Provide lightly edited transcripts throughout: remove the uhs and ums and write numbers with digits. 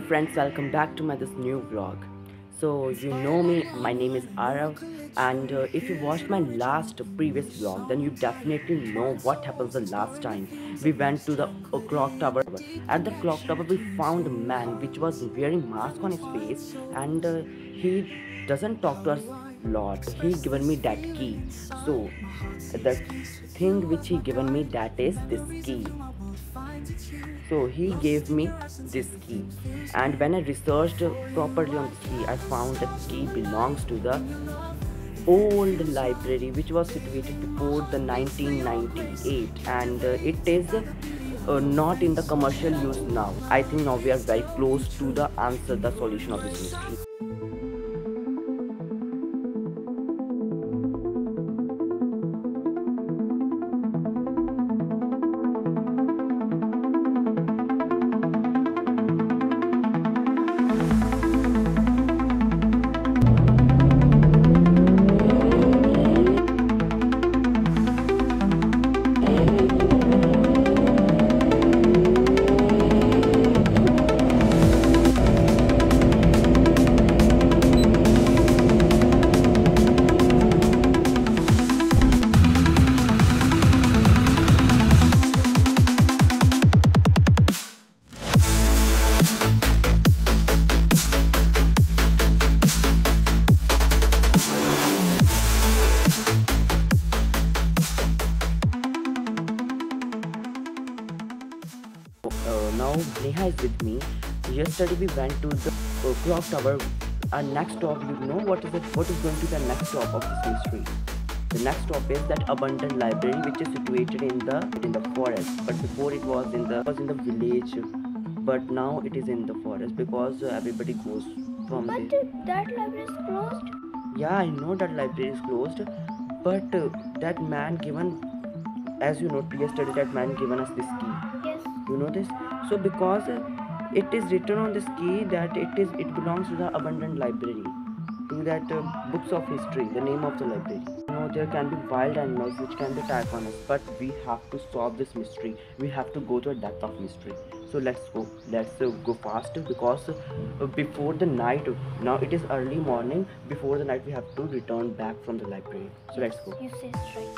friends, welcome back to my this new vlog. So you know me, my name is Arav, and if you watched my last previous vlog, then you definitely know what happens the last time we went to the clock tower. At the clock tower we found a man which was wearing mask on his face, and he doesn't talk to us lot. He given me that key. So the thing which he given me, that is this key. So he gave me this key, and when I researched properly on this key, I found the key belongs to the old library which was situated before the 1998, and it is not in the commercial use now. I think now we are very close to the answer, the solution of this mystery. Now Neha is with me. Yesterday we went to the clock tower. Our next stop, you know what is it? What is going to be the next stop of this mystery? The next stop is that abandoned library which is situated in the forest. But before it was in the village, but now it is in the forest because everybody goes from But that library is closed. Yeah, I know that library is closed, but that man given, as you know, yesterday that man given us this key. Yes. You know this. So because it is written on this key that it belongs to the abandoned library, to that books of history, the name of the library. You know, there can be wild animals which can attack on us, but we have to solve this mystery. We have to go to a depth of mystery. So let's go fast, because before the night, now it is early morning, before the night we have to return back from the library. So let's go. You say straight.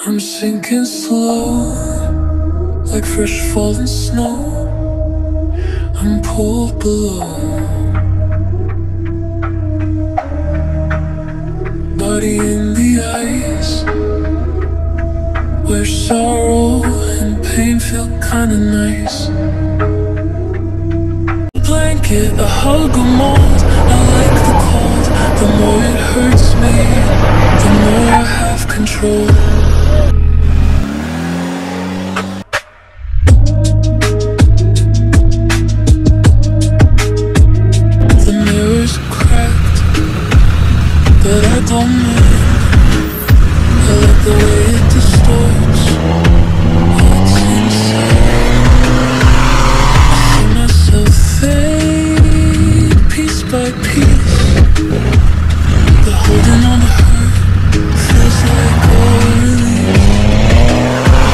I'm sinking slow, like fresh fallen snow. I'm pulled below, body in the ice, where sorrow and pain feel kinda nice. A blanket, a hug, a mold, I like the cold. The more it hurts me, the more I have control. But I don't mind. I like the way it distorts what's inside. I see myself fade piece by piece. The holding on to hurt feels like a release.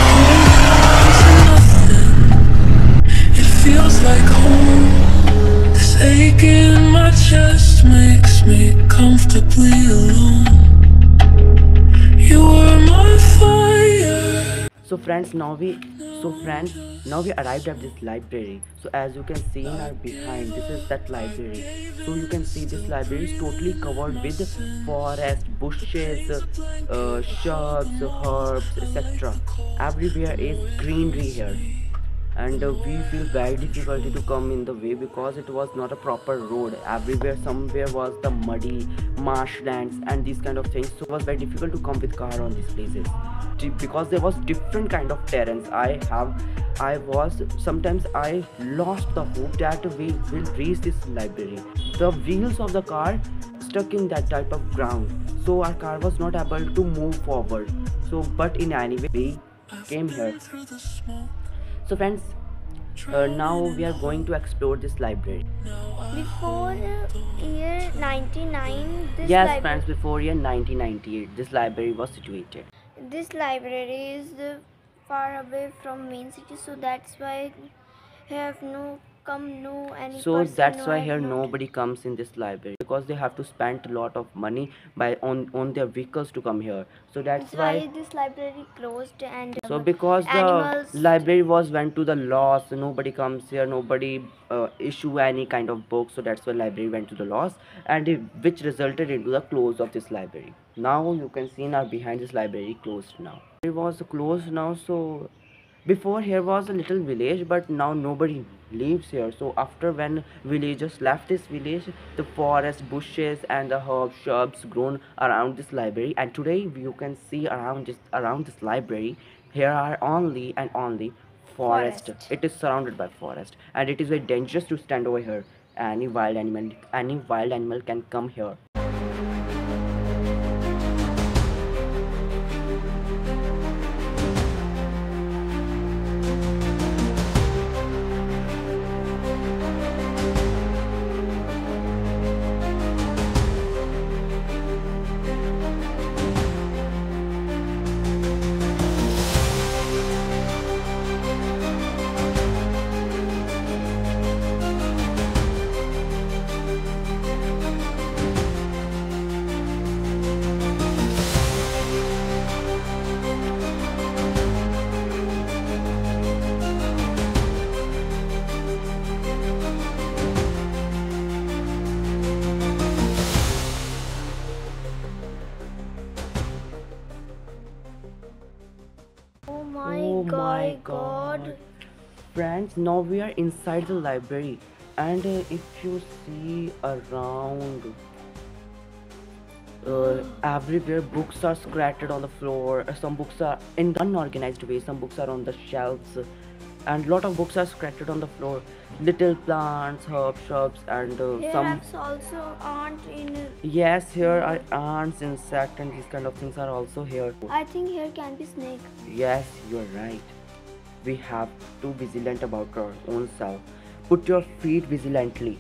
Holding on to nothing, it feels like home. This ache in my chest makes me comfortably alone. You were my fire. Now we arrived at this library. So as you can see in our behind, this is that library. So you can see this library is totally covered with forest, bushes, shrubs, herbs, etc. Everywhere is greenery here, and we feel very difficulty to come in the way because it was not a proper road. Everywhere somewhere was the muddy marshlands and these kind of things, so it was very difficult to come with car on these places. Because there was different kind of terrains. I was sometimes I lost the hope that we will reach this library. The wheels of the car stuck in that type of ground, so our car was not able to move forward. So but in any way we came here. So friends, now we are going to explore this library. Before year 99, Yes friends, before year 1998 this library was situated. this library is far away from main city, so that's why have no any So person, that's no why have here not. nobody comes in this library because they have to spend a lot of money by on their vehicles to come here. So that's That's why why. this library closed, and So because the animals. library was went to the loss, nobody comes here, nobody issue any kind of book. So that's why library went to the loss, and which resulted into the close of this library. Now you can see now behind this library closed now. It was closed now. So before here was a little village, but now nobody lives here. So after when villagers left this village, the forest, bushes and the herb shrubs grown around this library, and today you can see around this library here are only and only forest. Forest. It is surrounded by forest, and it is very dangerous to stand over here. Any wild animal can come here. Oh my Oh my god. god. Friends, now we are inside the library, and if you see around, everywhere books are scattered on the floor. Some books are in unorganized way, some books are on the shelves, and lot of books are scattered on the floor. Little plants, herb shrubs, and Here some. have also aren't in. Yes, here are ants, insects, and these kind of things are also here. I think here can be snake. Yes, you're right. We have to vigilant about our own self. Put your feet vigilantly,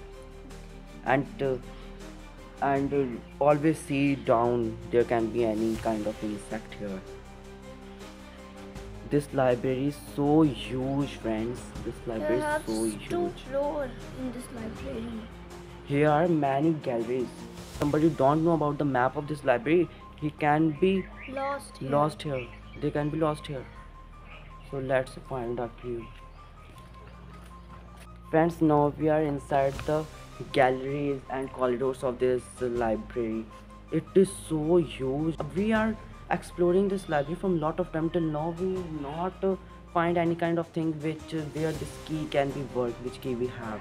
and always see down. There can be any kind of insect here. This library is so huge, friends. This library Here is have so two huge. floors in this library. Here are many galleries. Somebody don't know about the map of this library, he can be Lost here. lost here. They can be lost here. So let's find a clue. Friends, now we are inside the galleries and corridors of this library. It is so huge. We are exploring this library from lot of time till now. We not find any kind of thing which where this key can be worked, which key we have.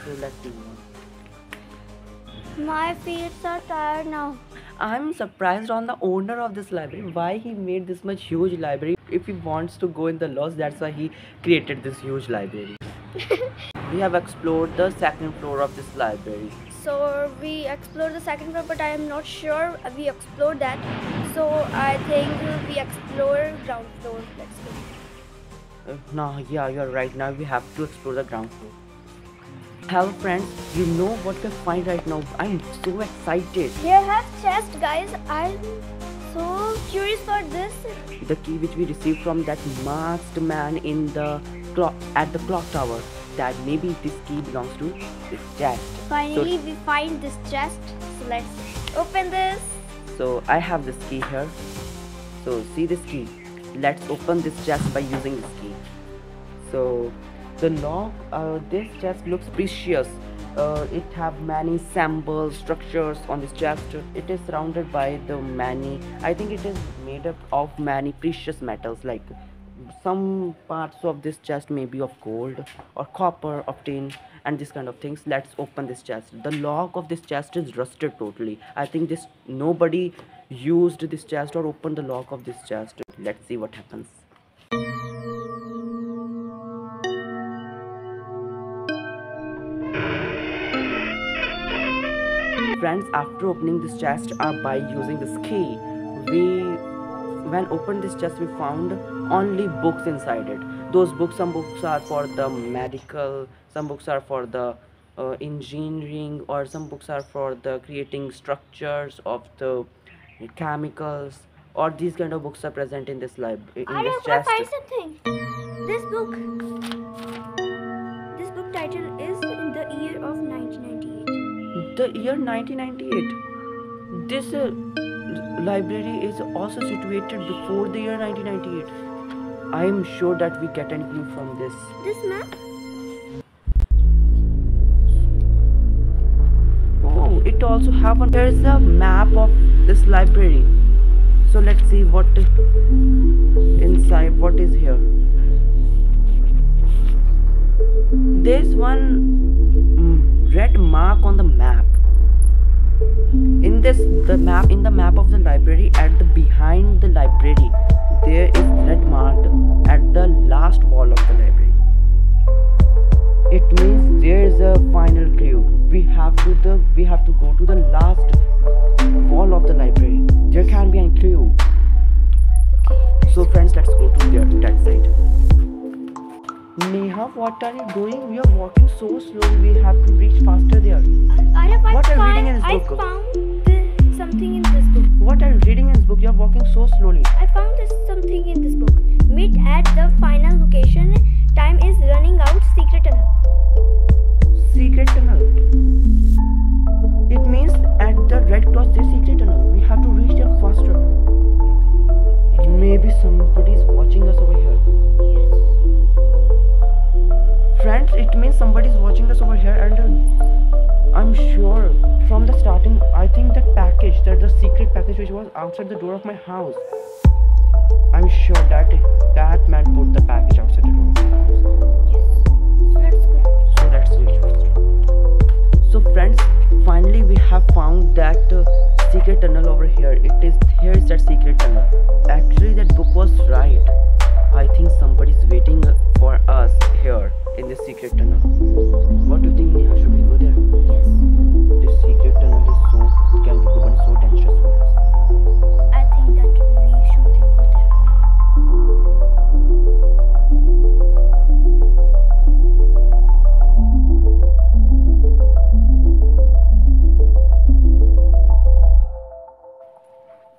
So let's see. My feet are tired now. I'm surprised on the owner of this library why he made this much huge library. If he wants to go in the loss, that's why he created this huge library. We have explored the second floor of this library. So we explored the second floor, but I am not sure we explored that. So I think we explore ground floor. Let's go. No, yeah, you're right. Now we have to explore the ground floor. Hello friends, you know what we find right now. I'm so excited. Here have chest, guys. I'm so curious for this. The key which we received from that masked man in the clock at the clock tower. That maybe this key belongs to this chest. Finally, we find this chest. So let's open this. So I have this key here. So see this key. let's open this chest by using this key. So the lock, this chest looks precious. It have many symbols, structures on this chest. It is surrounded by the many, I think it is made up of many precious metals, like some parts of this chest may be of gold or copper or tin and this kind of things. Let's open this chest. The lock of this chest is rusted totally. I think this nobody used this chest or opened the lock of this chest. Let's see what happens. Friends, after opening this chest by using this key, when opened this chest we found only books inside it. Those books, some books are for the medical, some books are for the engineering, or some books are for the creating structures of the chemicals, or these kind of books are present in this library, in this I chest. find something. This book. This book title is in the year of 1998. The year 1998. This library is also situated before the year 1998. I am sure that we get any clue from this. This map. Oh, it also have a, there is a map of this library. So let's see what inside, what is here. There's one red mark on the map. In the map of the library, at the behind the library, there is red marked at the last wall of the library. It means there is a final clue. We have to go to the last wall of the library. There can be a clue. So friends, let's go to that side. Neha, what are you doing? We are walking so slowly. We have to reach faster there. What are you reading in this book? I found something in this book. What are you reading in this book? You are walking so slowly. I found something in this book. Meet at the final location. Time is running out. Secret tunnel. Secret tunnel. It means at the red cross there's secret tunnel. We have to reach there faster. Maybe somebody is watching us over here. Yes. Friends, it means somebody is watching us over here, and I'm sure from the starting, I think that the secret package which was outside the door of my house, I'm sure that that man put the package outside the door of my house. Yes. So let's go. So let's reach faster. So friends, finally we have found that secret tunnel over here. Here is that secret tunnel. Actually that book was right. I think somebody is waiting for us here in this secret tunnel. What do you think, Neha? Should we go there? Yes. This secret tunnel is can be proven so dangerous for us. I think that we should go there.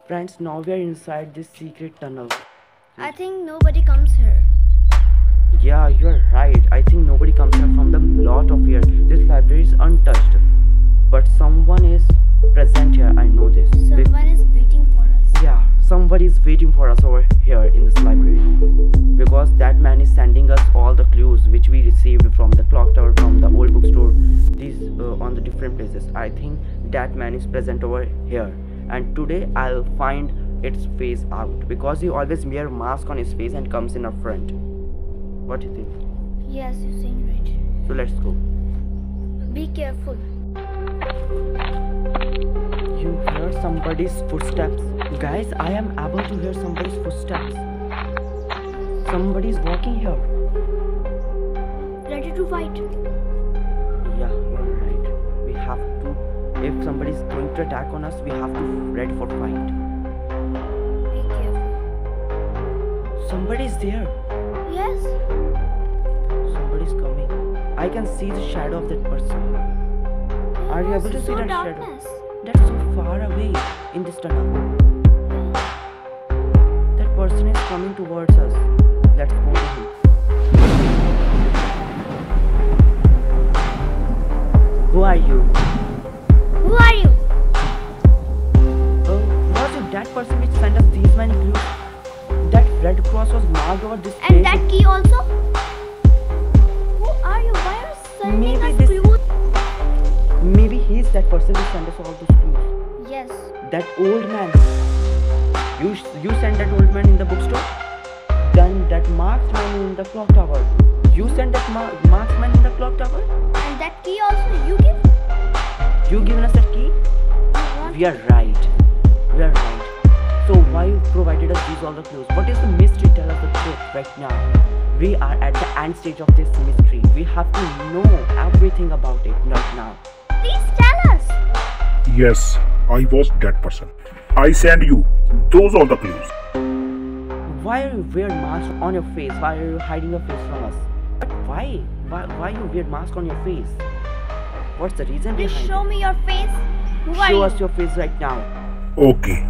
Friends, now we are inside this secret tunnel. I think nobody comes here. Yeah, you're right. I think nobody comes here from the lot of here. This library is untouched. But someone is present here. I know this. Someone is waiting for us. Yeah, somebody is waiting for us over here in this library. Because that man is sending us all the clues which we received from the clock tower, from the old bookstore, these on the different places. I think that man is present over here. And today I'll find its face out, because he always wear mask on his face and comes in our front. What do you think? Yes, you're saying right. So let's go. Be careful. You hear somebody's footsteps. Guys, I am able to hear somebody's footsteps. Somebody's walking here. Ready to fight. Yeah, you're right. We have to, if somebody's going to attack on us, we have to ready for fight. Be careful. Somebody's there. Yes. Somebody's coming. I can see the shadow of that person. Are you able to see that darkness. shadow? That's so far away in this tunnel. That person is coming towards us. Let's go to him. Who are you? Who are you? Was it that person which sent us these many clues? That red tower. This And place that key also? Who are you? Why are you sending Maybe us this- clues? maybe he's that person who sent us all those clues. Yes. That old man. You sent that old man in the bookstore. Then that marksman in the clock tower. You sent that marksman in the clock tower. And that key also you give? You given us that key. You want? We are right. We are right. So why you provided us these all the clues? What is the mystery? Tell us the truth right now. We are at the end stage of this mystery. We have to know everything about it right now. Please tell us. Yes, I was that person. I send you. Those are the clues. Why are you wear mask on your face? Why are you hiding your face from us? But why? Why you wear mask on your face? What's the reason Please behind show it? me your face. Who are Show you? us your face right now. Okay.